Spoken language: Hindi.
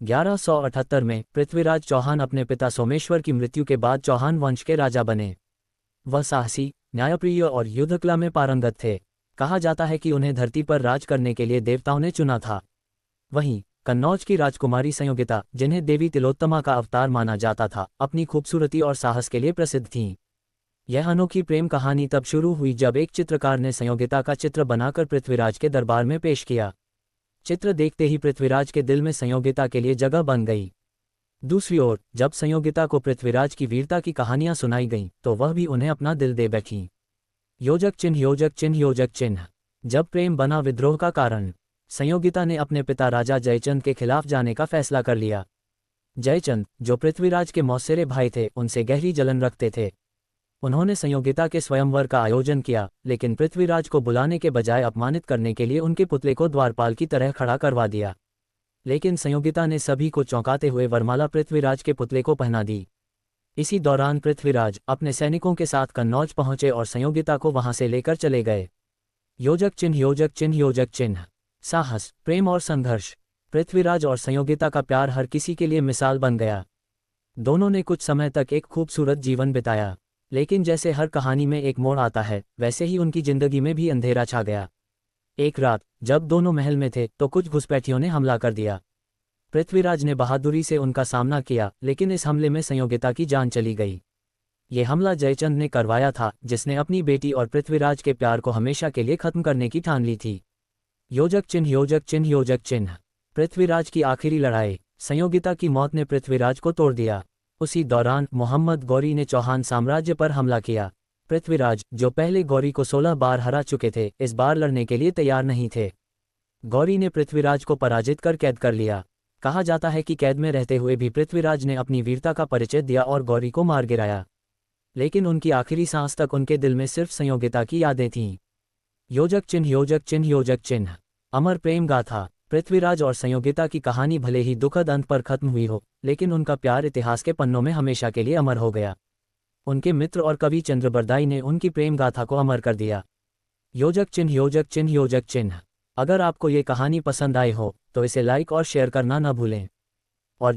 1178 में पृथ्वीराज चौहान अपने पिता सोमेश्वर की मृत्यु के बाद चौहान वंश के राजा बने। वह साहसी, न्यायप्रिय और युद्धकला में पारंगत थे। कहा जाता है कि उन्हें धरती पर राज करने के लिए देवताओं ने चुना था। वहीं कन्नौज की राजकुमारी संयोगिता, जिन्हें देवी तिलोत्तमा का अवतार माना जाता था, अपनी खूबसूरती और साहस के लिए प्रसिद्ध थीं। यह अनोखी प्रेम कहानी तब शुरू हुई जब एक चित्रकार ने संयोगिता का चित्र बनाकर पृथ्वीराज के दरबार में पेश किया। चित्र देखते ही पृथ्वीराज के दिल में संयोगिता के लिए जगह बन गई। दूसरी ओर जब संयोगिता को पृथ्वीराज की वीरता की कहानियां सुनाई गईं, तो वह भी उन्हें अपना दिल दे बैठी। योजक चिन्ह, योजक चिन्ह, योजक चिन्ह। जब प्रेम बना विद्रोह का कारण, संयोगिता ने अपने पिता राजा जयचंद के खिलाफ जाने का फैसला कर लिया। जयचंद, जो पृथ्वीराज के मौसेरे भाई थे, उनसे गहरी जलन रखते थे। उन्होंने संयोगिता के स्वयंवर का आयोजन किया, लेकिन पृथ्वीराज को बुलाने के बजाय अपमानित करने के लिए उनके पुतले को द्वारपाल की तरह खड़ा करवा दिया। लेकिन संयोगिता ने सभी को चौंकाते हुए वरमाला पृथ्वीराज के पुतले को पहना दी। इसी दौरान पृथ्वीराज अपने सैनिकों के साथ कन्नौज पहुंचे और संयोगिता को वहां से लेकर चले गए। योजक चिन्ह, योजक चिन्ह, योजक चिन्ह। साहस, प्रेम और संघर्ष। पृथ्वीराज और संयोगिता का प्यार हर किसी के लिए मिसाल बन गया। दोनों ने कुछ समय तक एक खूबसूरत जीवन बिताया, लेकिन जैसे हर कहानी में एक मोड़ आता है, वैसे ही उनकी जिंदगी में भी अंधेरा छा गया। एक रात जब दोनों महल में थे, तो कुछ घुसपैठियों ने हमला कर दिया। पृथ्वीराज ने बहादुरी से उनका सामना किया, लेकिन इस हमले में संयोगिता की जान चली गई। ये हमला जयचंद ने करवाया था, जिसने अपनी बेटी और पृथ्वीराज के प्यार को हमेशा के लिए खत्म करने की ठान ली थी। योजक चिन्ह, योजक चिन्ह, योजक चिन्ह। पृथ्वीराज की आखिरी लड़ाई। संयोगिता की मौत ने पृथ्वीराज को तोड़ दिया। उसी दौरान मोहम्मद गौरी ने चौहान साम्राज्य पर हमला किया। पृथ्वीराज, जो पहले गौरी को 16 बार हरा चुके थे, इस बार लड़ने के लिए तैयार नहीं थे। गौरी ने पृथ्वीराज को पराजित कर कैद कर लिया। कहा जाता है कि कैद में रहते हुए भी पृथ्वीराज ने अपनी वीरता का परिचय दिया और गौरी को मार गिराया। लेकिन उनकी आखिरी सांस तक उनके दिल में सिर्फ संयोगिता की यादें थीं। योजक चिन्ह, योजक चिन्ह, योजक चिन्ह। अमर प्रेम गाथा। पृथ्वीराज और संयोगिता की कहानी भले ही दुखद अंत पर खत्म हुई हो, लेकिन उनका प्यार इतिहास के पन्नों में हमेशा के लिए अमर हो गया। उनके मित्र और कवि चंद्रबरदाई ने उनकी प्रेम गाथा को अमर कर दिया। योजक चिन्ह, योजक चिन्ह, योजक चिन्ह। अगर आपको ये कहानी पसंद आई हो, तो इसे लाइक और शेयर करना न भूलें। और